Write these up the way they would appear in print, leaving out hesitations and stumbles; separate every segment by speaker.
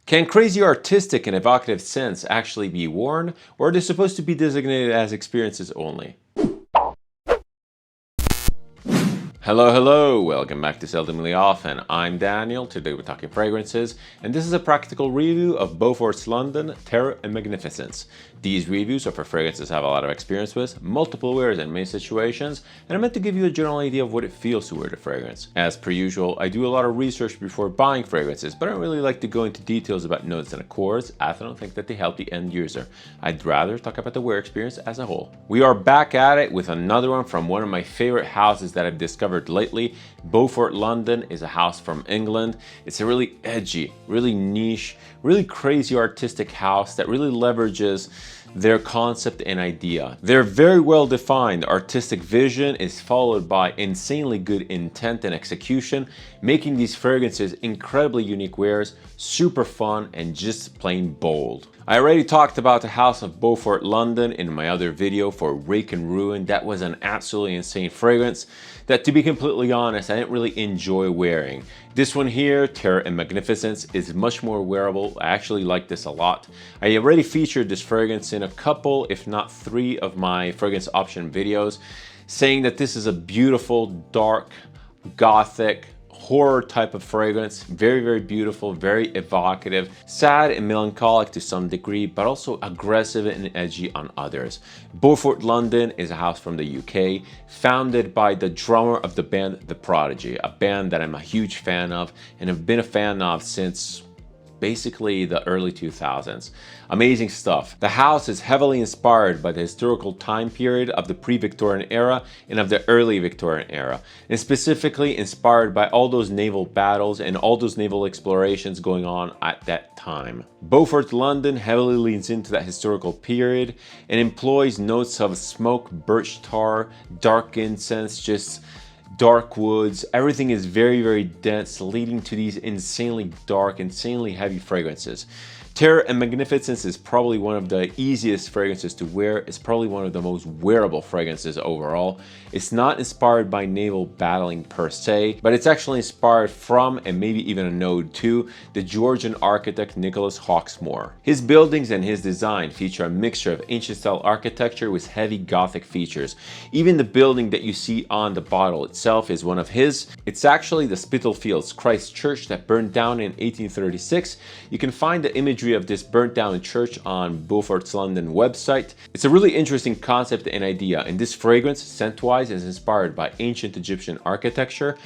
Speaker 1: Can crazy artistic and evocative scents actually be worn, or are they supposed to be designated as experiences only? Hello, welcome back to Seldomly Often. I'm Daniel. Today we're talking fragrances, and this is a practical review of Beaufort's London, Terror and Magnificence. These reviews are for fragrances I have a lot of experience with, multiple wears in many situations, and I'm meant to give you a general idea of what it feels to wear the fragrance. As per usual, I do a lot of research before buying fragrances, but I don't really like to go into details about notes and accords, as I don't think that they help the end user. I'd rather talk about the wear experience as a whole. We are back at it with another one from one of my favorite houses that I've discovered lately. Beaufort London is a house from England. It's a really edgy, really niche, really crazy artistic house that really leverages their concept and idea. Their very well defined artistic vision is followed by insanely good intent and execution, making these fragrances incredibly unique wares, super fun, and just plain bold. I already talked about the House of Beaufort London in my other video for Rake and Ruin. That was an absolutely insane fragrance that, to be completely honest, I didn't really enjoy wearing. This one here, Terror and Magnificence, is much more wearable. I actually like this a lot. I already featured this fragrance in a couple, if not 3 of my fragrance option videos, saying that this is a beautiful, dark, gothic, horror type of fragrance. Very beautiful, very evocative, sad and melancholic to some degree, but also aggressive and edgy on others. Beaufort London is a house from the UK, founded by the drummer of the band The Prodigy, a band that I'm a huge fan of and have been a fan of since basically the early 2000s. Amazing stuff. The house is heavily inspired by the historical time period of the pre-Victorian era and of the early Victorian era, and specifically inspired by all those naval battles and all those naval explorations going on at that time. Beaufort London heavily leans into that historical period and employs notes of smoke, birch tar, dark incense, just dark woods. Everything is very dense, leading to these insanely dark, insanely heavy fragrances. Terror and Magnificence is probably one of the easiest fragrances to wear. It's probably one of the most wearable fragrances overall. It's not inspired by naval battling per se, but it's actually inspired from, and maybe even a node to, the Georgian architect Nicholas Hawksmoor. His buildings and his design feature a mixture of ancient style architecture with heavy Gothic features. Even the building that you see on the bottle itself is one of his. It's actually the Spitalfields Christ Church that burned down in 1836. You can find the imagery of this burnt down church on Beaufort's London website. It's a really interesting concept and idea, and this fragrance, scent-wise, is inspired by ancient Egyptian architecture,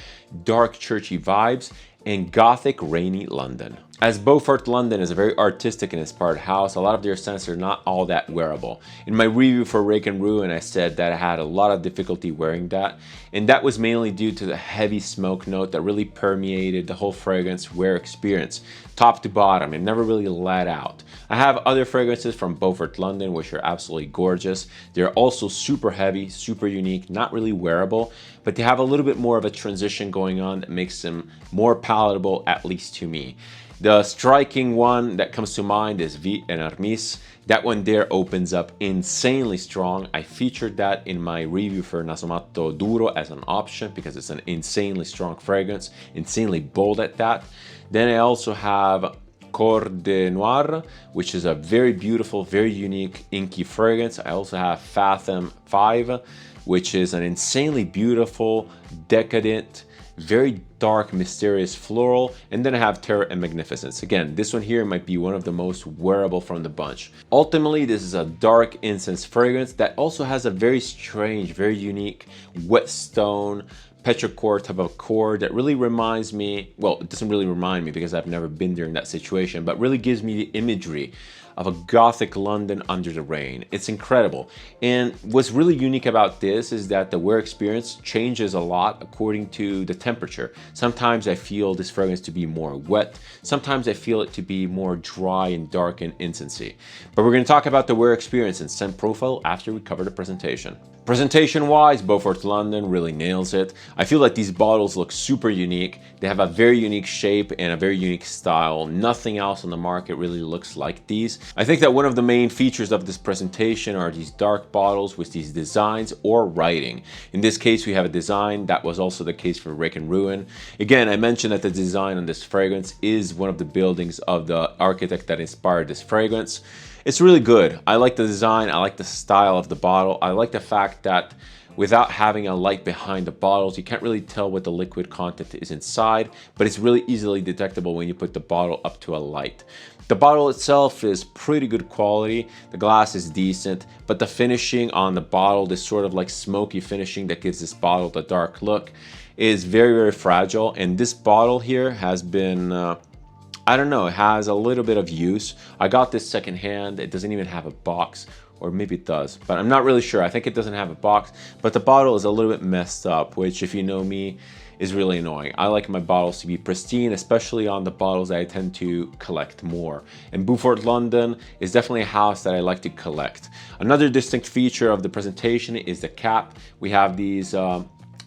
Speaker 1: dark churchy vibes, and Gothic rainy London. As Beaufort London is a very artistic and inspired house, a lot of their scents are not all that wearable. In my review for Rake and Ruin, I said that I had a lot of difficulty wearing that, and that was mainly due to the heavy smoke note that really permeated the whole fragrance wear experience, top to bottom, and never really let out. I have other fragrances from Beaufort London which are absolutely gorgeous. They're also super heavy, super unique, not really wearable, but they have a little bit more of a transition going on that makes them more palatable, at least to me. The striking one that comes to mind is V and Hermes. That one there opens up insanely strong. I featured that in my review for Nasomatto Duro as an option because it's an insanely strong fragrance, insanely bold at that. Then I also have Corps de Noir, which is a very beautiful, very unique inky fragrance. I also have Fathom 5, which is an insanely beautiful, decadent, very dark, mysterious floral. And then I have Terror and Magnificence. Again, this one here might be one of the most wearable from the bunch. Ultimately, this is a dark incense fragrance that also has a very strange, very unique whetstone petrichor type of chord that really reminds me, well, it doesn't really remind me because I've never been there in that situation, but really gives me the imagery of a Gothic London under the rain. It's incredible. And what's really unique about this is that the wear experience changes a lot according to the temperature. Sometimes I feel this fragrance to be more wet. Sometimes I feel it to be more dry and dark and incensey. But we're going to talk about the wear experience and scent profile after we cover the presentation. Presentation wise, Beaufort London really nails it. I feel like these bottles look super unique. They have a very unique shape and a very unique style. Nothing else on the market really looks like these. I think that one of the main features of this presentation are these dark bottles with these designs or writing. In this case, we have a design. That was also the case for Rake and Ruin. Again, I mentioned that the design on this fragrance is one of the buildings of the architect that inspired this fragrance. It's really good. I like the design. I like the style of the bottle. I like the fact that without having a light behind the bottles, you can't really tell what the liquid content is inside, but it's really easily detectable when you put the bottle up to a light. The bottle itself is pretty good quality. The glass is decent, but the finishing on the bottle, this sort of like smoky finishing that gives this bottle the dark look, is very, very fragile. And this bottle here has been, I don't know, it has a little bit of use. I got this secondhand. It doesn't even have a box. Or maybe it does, but I'm not really sure. I think it doesn't have a box, but the bottle is a little bit messed up, which, if you know me, is really annoying. I like my bottles to be pristine, especially on the bottles that I tend to collect more. And Beaufort, London is definitely a house that I like to collect. Another distinct feature of the presentation is the cap. We have these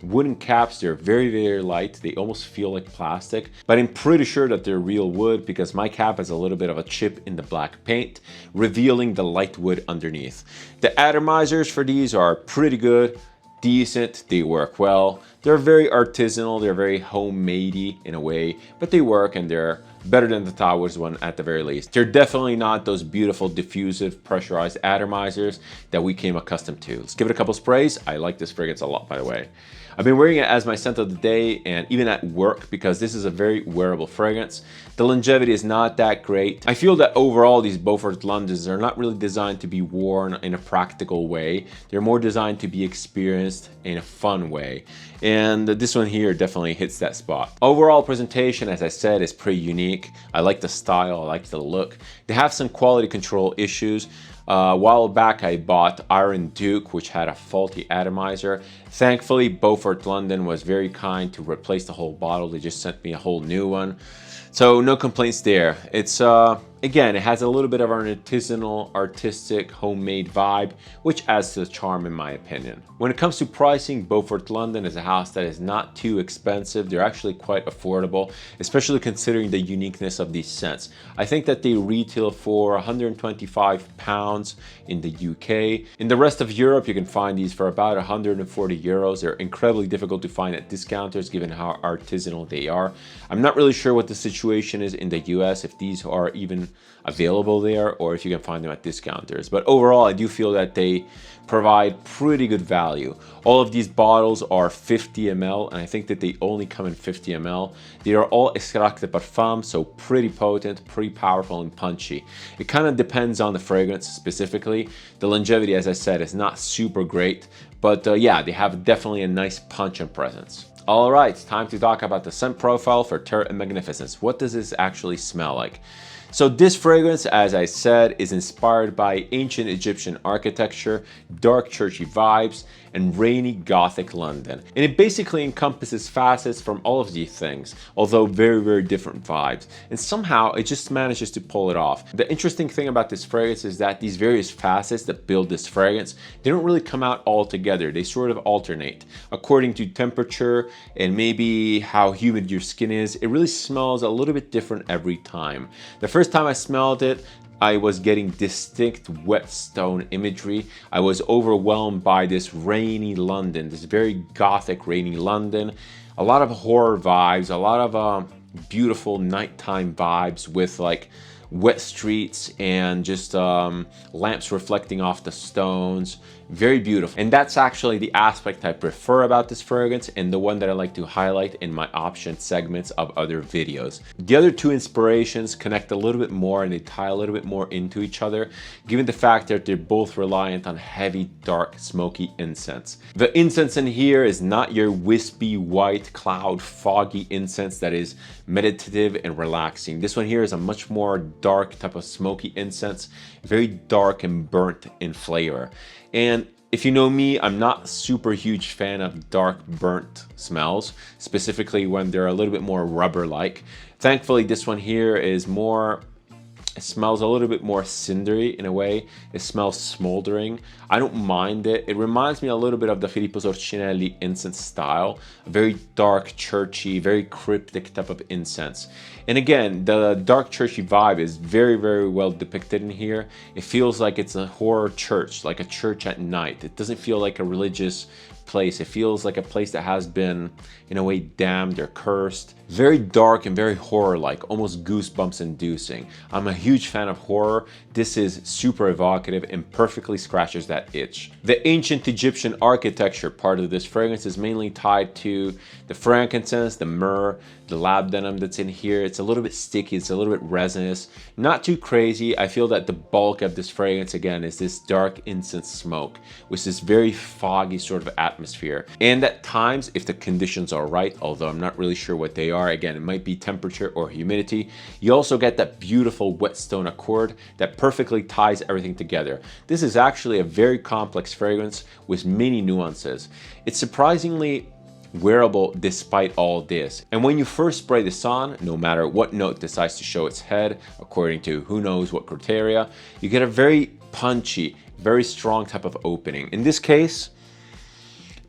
Speaker 1: wooden caps. They're very, very light. They almost feel like plastic, but I'm pretty sure that they're real wood because my cap has a little bit of a chip in the black paint, revealing the light wood underneath. The atomizers for these are pretty good, decent, they work well. They're very artisanal, they're very homemade-y in a way, but they work and they're better than the Towers one at the very least. They're definitely not those beautiful diffusive pressurized atomizers that we came accustomed to. Let's give it a couple sprays. I like this fragrance a lot, by the way. I've been wearing it as my scent of the day and even at work because this is a very wearable fragrance. The longevity is not that great. I feel that overall these Beaufort Londons are not really designed to be worn in a practical way. They're more designed to be experienced in a fun way. And this one here definitely hits that spot. Overall presentation, as I said, is pretty unique. I like the style, I like the look. They have some quality control issues. A while back I bought Iron Duke, which had a faulty atomizer. Thankfully, Beaufort London was very kind to replace the whole bottle. They just sent me a whole new one. So no complaints there. It's again, it has a little bit of an artisanal, artistic, homemade vibe, which adds to the charm in my opinion. When it comes to pricing, Beaufort London is a house that is not too expensive. They're actually quite affordable, especially considering the uniqueness of these scents. I think that they retail for 125 pounds in the UK. In the rest of Europe, you can find these for about 140 euros. They're incredibly difficult to find at discounters given how artisanal they are. I'm not really sure what the situation is in the US, if these are even available there or if you can find them at discounters. But overall, I do feel that they provide pretty good value. All of these bottles are 50 ml and I think that they only come in 50 ml. They are all extract de parfum, so pretty potent, pretty powerful and punchy. It kind of depends on the fragrance specifically. The longevity, as I said, is not super great, but yeah, they have definitely a nice punch and presence. All right, time to talk about the scent profile for Terre and Magnificence. What does this actually smell like? So this fragrance, as I said, is inspired by ancient Egyptian architecture, dark churchy vibes, and rainy Gothic London. And it basically encompasses facets from all of these things, although very, very different vibes. And somehow it just manages to pull it off. The interesting thing about this fragrance is that these various facets that build this fragrance, they don't really come out all together. They sort of alternate according to temperature and maybe how humid your skin is. It really smells a little bit different every time. The first time I smelled it, I was getting distinct whetstone imagery. I was overwhelmed by this rainy London, this very Gothic rainy London. A lot of horror vibes, a lot of beautiful nighttime vibes with like wet streets and just lamps reflecting off the stones. Very beautiful. And that's actually the aspect I prefer about this fragrance and the one that I like to highlight in my option segments of other videos. The other two inspirations connect a little bit more and they tie a little bit more into each other, given the fact that they're both reliant on heavy, dark, smoky incense. The incense in here is not your wispy, white, cloud, foggy incense that is meditative and relaxing. This one here is a much more dark type of smoky incense, very dark and burnt in flavor. And if you know me, I'm not a super huge fan of dark burnt smells, specifically when they're a little bit more rubber-like. Thankfully, this one here is more, It smells a little bit more cindery in a way. It smells smoldering. I don't mind it. It reminds me a little bit of the Filippo Sorcinelli incense style. A very dark, churchy, very cryptic type of incense. And again, the dark churchy vibe is very, very well depicted in here. It feels like it's a horror church, like a church at night. It doesn't feel like a religious place. It feels like a place that has been, in a way, damned or cursed. Very dark and very horror-like, almost goosebumps inducing. I'm a huge fan of horror. This is super evocative and perfectly scratches that itch. The ancient Egyptian architecture part of this fragrance is mainly tied to the frankincense, the myrrh, the labdanum that's in here. It's a little bit sticky, it's a little bit resinous. Not too crazy. I feel that the bulk of this fragrance, again, is this dark incense smoke with this very foggy sort of atmosphere. And at times, if the conditions are right, although I'm not really sure what they are, again, it might be temperature or humidity, you also get that beautiful whetstone accord that perfectly ties everything together. This is actually a very complex fragrance with many nuances. It's surprisingly wearable despite all this. And when you first spray this on, no matter what note decides to show its head, according to who knows what criteria, you get a very punchy, very strong type of opening. In this case,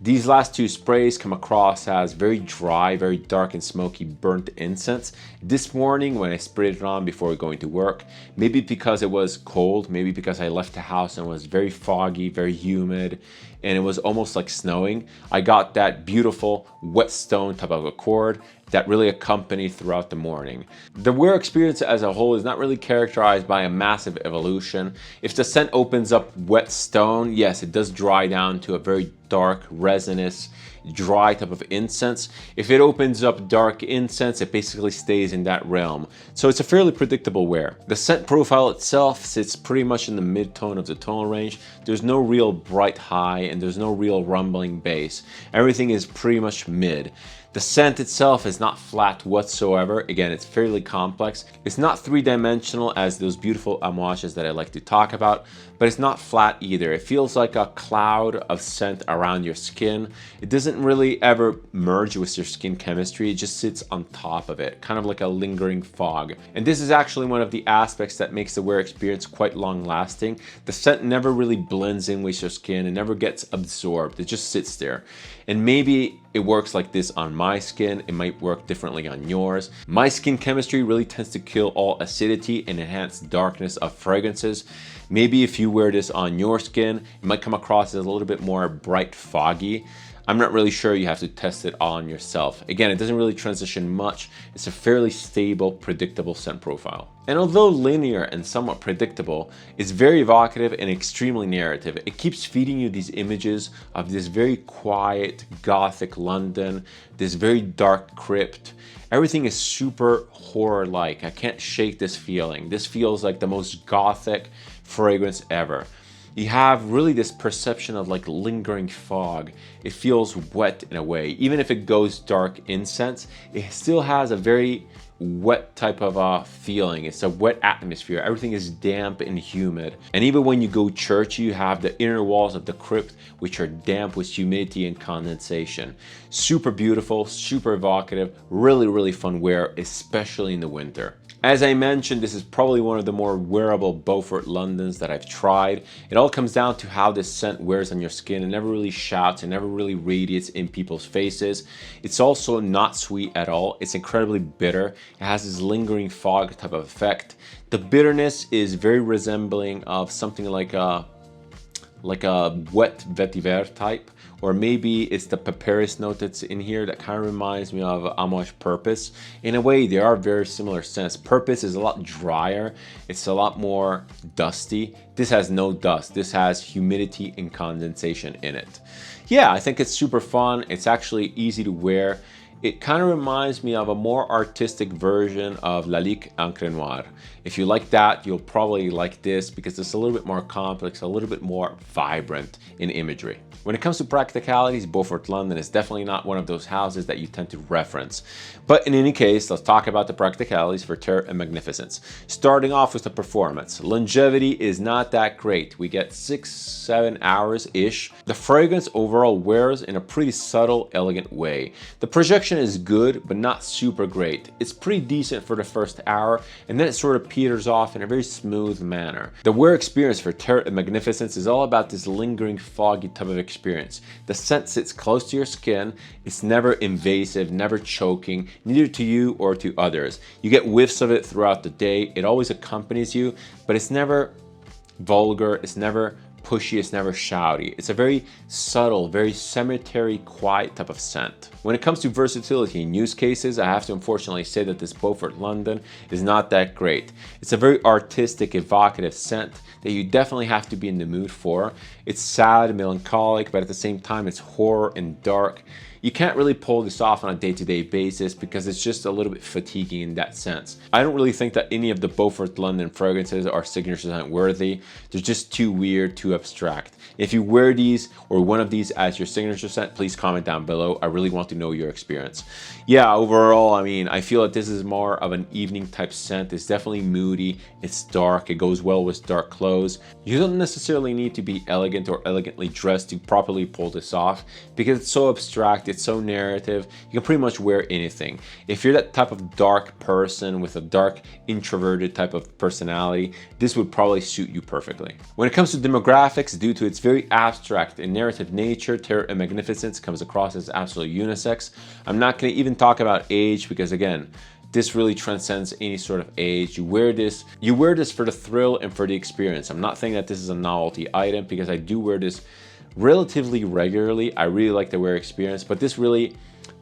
Speaker 1: these last two sprays come across as very dry, very dark and smoky burnt incense. This morning when I sprayed it on before going to work, maybe because it was cold, maybe because I left the house and it was very foggy, very humid, and it was almost like snowing, I got that beautiful whetstone type of accord that really accompanied throughout the morning. The wear experience as a whole is not really characterized by a massive evolution. If the scent opens up whetstone, yes, it does dry down to a very dark, resinous, dry type of incense. If it opens up dark incense, it basically stays in that realm. So it's a fairly predictable wear. The scent profile itself sits pretty much in the mid-tone of the tonal range. There's no real bright high and there's no real rumbling bass. Everything is pretty much mid. The scent itself is not flat whatsoever. Again, it's fairly complex. It's not three-dimensional as those beautiful amouages that I like to talk about, but it's not flat either. It feels like a cloud of scent around your skin. It doesn't really ever merge with your skin chemistry. It just sits on top of it, kind of like a lingering fog. And this is actually one of the aspects that makes the wear experience quite long-lasting. The scent never really blends in with your skin. It never gets absorbed. It just sits there. And maybe it works like this on my skin. It might work differently on yours. My skin chemistry really tends to kill all acidity and enhance darkness of fragrances. Maybe if you wear this on your skin, it might come across as a little bit more bright, foggy. I'm not really sure. You have to test it on yourself. Again, it doesn't really transition much. It's a fairly stable, predictable scent profile. And although linear and somewhat predictable, it's very evocative and extremely narrative. It keeps feeding you these images of this very quiet, gothic London, this very dark crypt. Everything is super horror-like. I can't shake this feeling. This feels like the most gothic fragrance ever. You have really this perception of like lingering fog. It feels wet in a way. Even if it goes dark incense, it still has a very wet type of feeling. It's a wet atmosphere. Everything is damp and humid. And even when you go churchy, you have the inner walls of the crypt, which are damp with humidity and condensation. Super beautiful, super evocative, really, really fun wear, especially in the winter. As I mentioned, this is probably one of the more wearable Beaufort Londons that I've tried. It all comes down to how this scent wears on your skin. It never really shouts, it never really radiates in people's faces. It's also not sweet at all. It's incredibly bitter. It has this lingering fog type of effect. The bitterness is very resembling of something like a wet vetiver type, or maybe it's the papyrus note that's in here that kind of reminds me of Amouage Purpose. In a way, they are very similar scents. Purpose is a lot drier. It's a lot more dusty. This has no dust. This has humidity and condensation in it. Yeah, I think it's super fun. It's actually easy to wear. It kind of reminds me of a more artistic version of Lalique Encre Noire. If you like that, you'll probably like this because it's a little bit more complex, a little bit more vibrant in imagery. When it comes to practicalities, Beaufort London is definitely not one of those houses that you tend to reference. But in any case, let's talk about the practicalities for Terre and Magnificence. Starting off with the performance. Longevity is not that great. We get 6-7 hours-ish. The fragrance overall wears in a pretty subtle, elegant way. The projection is good, but not super great. It's pretty decent for the first hour, and then it sort of peters off in a very smooth manner. The wear experience for Terra and Magnificence is all about this lingering, foggy type of experience. The scent sits close to your skin. It's never invasive, never choking, neither to you or to others. You get whiffs of it throughout the day. It always accompanies you, but it's never vulgar. It's never pushy, it's never shouty. It's a very subtle, very cemetery quiet type of scent. When it comes to versatility in use cases, I have to unfortunately say that this Beaufort London is not that great. It's a very artistic, evocative scent that you definitely have to be in the mood for. It's sad, melancholic, but at the same time it's horror and dark. You can't really pull this off on a day-to-day basis because it's just a little bit fatiguing in that sense. I don't really think that any of the Beaufort London fragrances are signature scent worthy. They're just too weird, too abstract. If you wear these or one of these as your signature scent, please comment down below. I really want to know your experience. Yeah, overall, I mean, I feel that this is more of an evening type scent. It's definitely moody, it's dark, it goes well with dark clothes. You don't necessarily need to be elegant or elegantly dressed to properly pull this off because it's so abstract, it's so narrative. You can pretty much wear anything. If you're that type of dark person with a dark introverted type of personality, this would probably suit you perfectly. When it comes to demographics, due to its very abstract and narrative nature, Terra and Magnificence comes across as absolutely unisex. I'm not going to even talk about age because again, this really transcends any sort of age. You wear this for the thrill and for the experience. I'm not saying that this is a novelty item because I do wear this relatively regularly. I really like the wear experience, but this really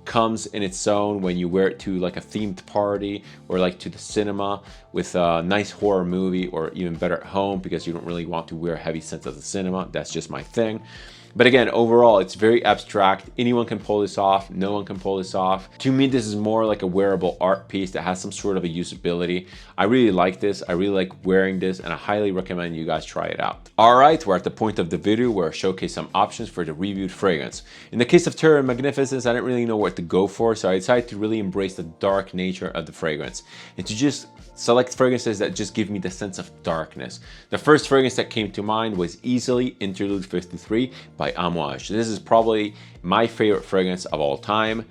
Speaker 1: comes in its own when you wear it to like a themed party or like to the cinema with a nice horror movie, or even better at home because you don't really want to wear heavy scents at the cinema. That's just my thing. But again, overall, it's very abstract. Anyone can pull this off. No one can pull this off. To me, this is more like a wearable art piece that has some sort of a usability. I really like this. I really like wearing this, and I highly recommend you guys try it out. All right, we're at the point of the video where I showcase some options for the reviewed fragrance. In the case of Terra and Magnificence, I didn't really know what to go for, so I decided to really embrace the dark nature of the fragrance and to just select fragrances that just give me the sense of darkness. The first fragrance that came to mind was easily Interlude 53 by Amouage. This is probably my favorite fragrance of all time,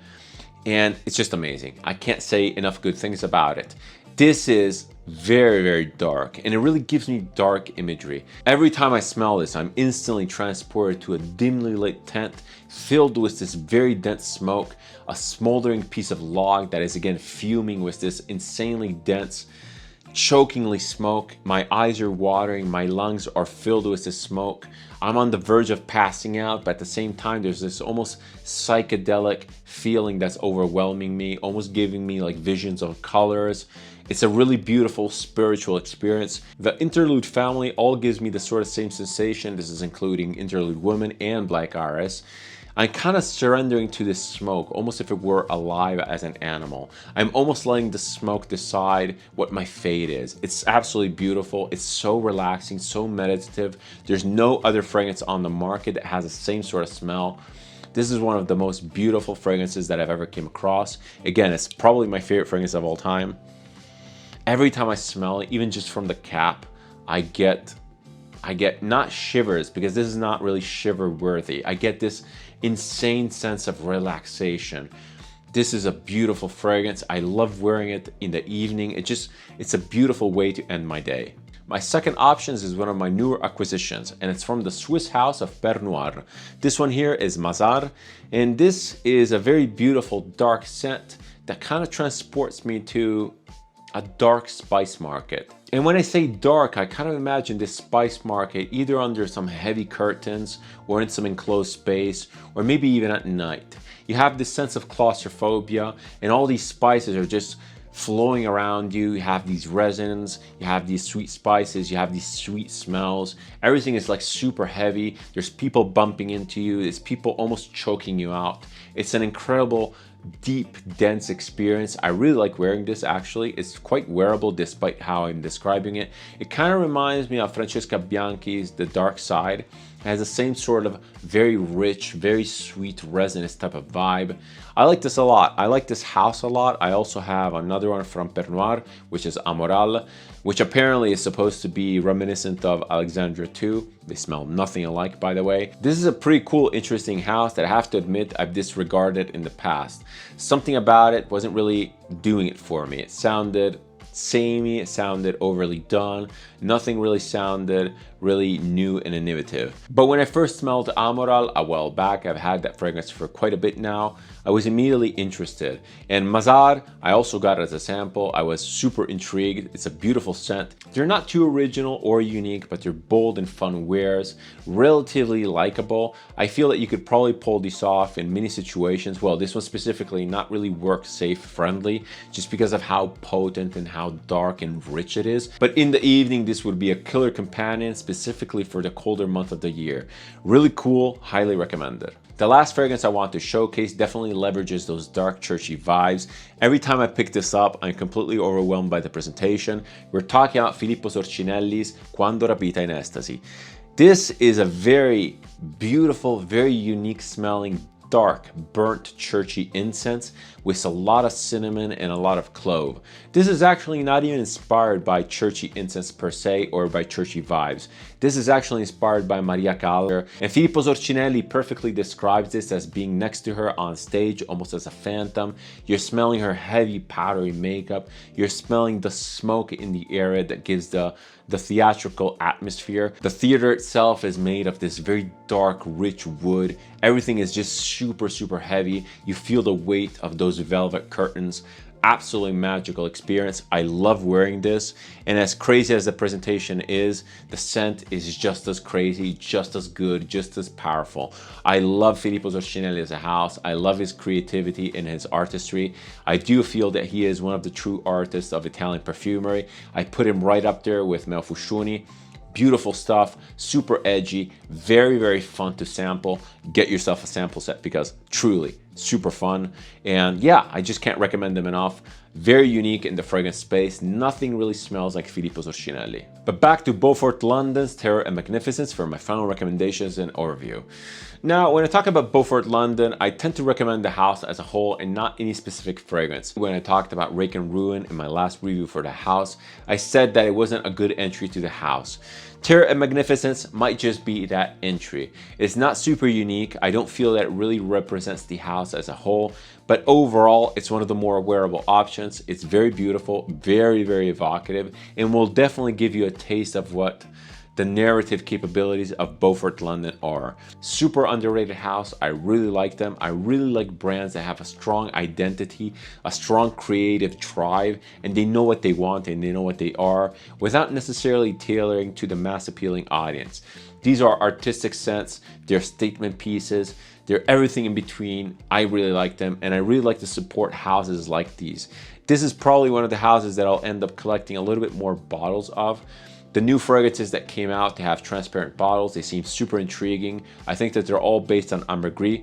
Speaker 1: and it's just amazing. I can't say enough good things about it. This is very, very dark, and it really gives me dark imagery. Every time I smell this, I'm instantly transported to a dimly lit tent filled with this very dense smoke, a smoldering piece of log that is again fuming with this insanely dense, chokingly smoke. My eyes are watering, my lungs are filled with this smoke. I'm on the verge of passing out, but at the same time, there's this almost psychedelic feeling that's overwhelming me, almost giving me like visions of colors. It's a really beautiful spiritual experience. The Interlude family all gives me the sort of same sensation. This is including Interlude Woman and Black Iris. I'm kind of surrendering to this smoke, almost if it were alive as an animal. I'm almost letting the smoke decide what my fate is. It's absolutely beautiful. It's so relaxing, so meditative. There's no other fragrance on the market that has the same sort of smell. This is one of the most beautiful fragrances that I've ever came across. Again, it's probably my favorite fragrance of all time. Every time I smell it, even just from the cap, I get not shivers, because this is not really shiver worthy. I get this insane sense of relaxation. This is a beautiful fragrance. I love wearing it in the evening. It's a beautiful way to end my day. My second option is one of my newer acquisitions, and it's from the Swiss house of Pernoire. This one here is Masar, and this is a very beautiful dark scent that kind of transports me to a dark spice market. And when I say dark, I kind of imagine this spice market either under some heavy curtains or in some enclosed space, or maybe even at night. You have this sense of claustrophobia, and all these spices are just flowing around you. You have these resins, you have these sweet spices, you have these sweet smells. Everything is like super heavy. There's people bumping into you. There's people almost choking you out. It's an incredible, deep, dense experience. I really like wearing this actually. It's quite wearable despite how I'm describing it. It kind of reminds me of Francesca Bianchi's The Dark Side. It has the same sort of very rich, very sweet, resinous type of vibe. I like this a lot. I like this house a lot. I also have another one from Pernoire, which is Amoral, which apparently is supposed to be reminiscent of Alexandria II. They smell nothing alike, by the way. This is a pretty cool, interesting house that I have to admit I've disregarded in the past. Something about it wasn't really doing it for me. It sounded samey, it sounded overly done. Nothing really sounded really new and innovative. But when I first smelled Amoral a while back, I've had that fragrance for quite a bit now, I was immediately interested. And Masar, I also got it as a sample. I was super intrigued. It's a beautiful scent. They're not too original or unique, but they're bold and fun wears, relatively likable. I feel that you could probably pull these off in many situations. Well, this one specifically, not really work safe friendly, just because of how potent and how dark and rich it is. But in the evening, this would be a killer companion, specifically for the colder month of the year. Really cool, highly recommended. The last fragrance I want to showcase definitely leverages those dark churchy vibes. Every time I pick this up, I'm completely overwhelmed by the presentation. We're talking about Filippo Sorcinelli's Quando, Rapita in Estasi. This is a very beautiful, very unique smelling, dark, burnt, churchy incense with a lot of cinnamon and a lot of clove. This is actually not even inspired by churchy incense per se or by churchy vibes. This is actually inspired by Maria Callas, and Filippo Sorcinelli perfectly describes this as being next to her on stage, almost as a phantom. You're smelling her heavy, powdery makeup. You're smelling the smoke in the area that gives the theatrical atmosphere. The theater itself is made of this very dark, rich wood. Everything is just super, super heavy. You feel the weight of those velvet curtains. Absolutely magical experience. I love wearing this, and as crazy as the presentation is, the scent is just as crazy, just as good, just as powerful. I love Filippo Sorcinelli as a house. I love his creativity and his artistry. I do feel that he is one of the true artists of Italian perfumery. I put him right up there with Mel Fuscioni. Beautiful stuff, super edgy, very, very fun to sample. Get yourself a sample set because truly super fun. And yeah, I just can't recommend them enough. Very unique in the fragrance space. Nothing really smells like Filippo Sorcinelli. But back to Beaufort London's Terror and Magnificence for my final recommendations and overview. Now, when I talk about Beaufort London, I tend to recommend the house as a whole and not any specific fragrance. When I talked about Rake and Ruin in my last review for the house, I said that it wasn't a good entry to the house. Terror and Magnificence might just be that entry. It's not super unique. I don't feel that it really represents the house as a whole, but overall, it's one of the more wearable options. It's very beautiful, very, very evocative, and will definitely give you a taste of what the narrative capabilities of Beaufort London are. Super underrated house. I really like them. I really like brands that have a strong identity, a strong creative drive, and they know what they want and they know what they are without necessarily tailoring to the mass appealing audience. These are artistic scents, they're statement pieces, they're everything in between. I really like them, and I really like to support houses like these. This is probably one of the houses that I'll end up collecting a little bit more bottles of. The new fragrances that came out, they have transparent bottles. They seem super intriguing. I think that they're all based on ambergris.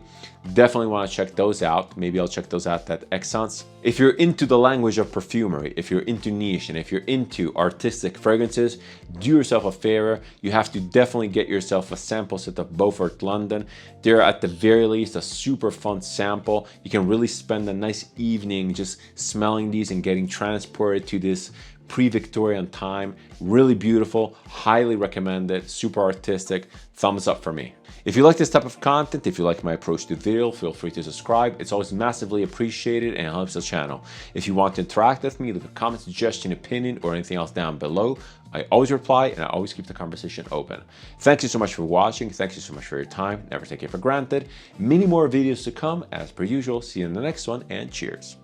Speaker 1: Definitely want to check those out. Maybe I'll check those out at Essence. If you're into the language of perfumery, if you're into niche, and if you're into artistic fragrances, do yourself a favor. You have to definitely get yourself a sample set of Beaufort London. They're at the very least a super fun sample. You can really spend a nice evening just smelling these and getting transported to this pre-Victorian time. Really beautiful, highly recommended, super artistic, thumbs up for me. If you like this type of content, if you like my approach to video, feel free to subscribe. It's always massively appreciated and helps the channel. If you want to interact with me, leave a comment, suggestion, opinion, or anything else down below. I always reply and I always keep the conversation open. Thank you so much for watching. Thank you so much for your time. Never take it for granted. Many more videos to come as per usual. See you in the next one and cheers.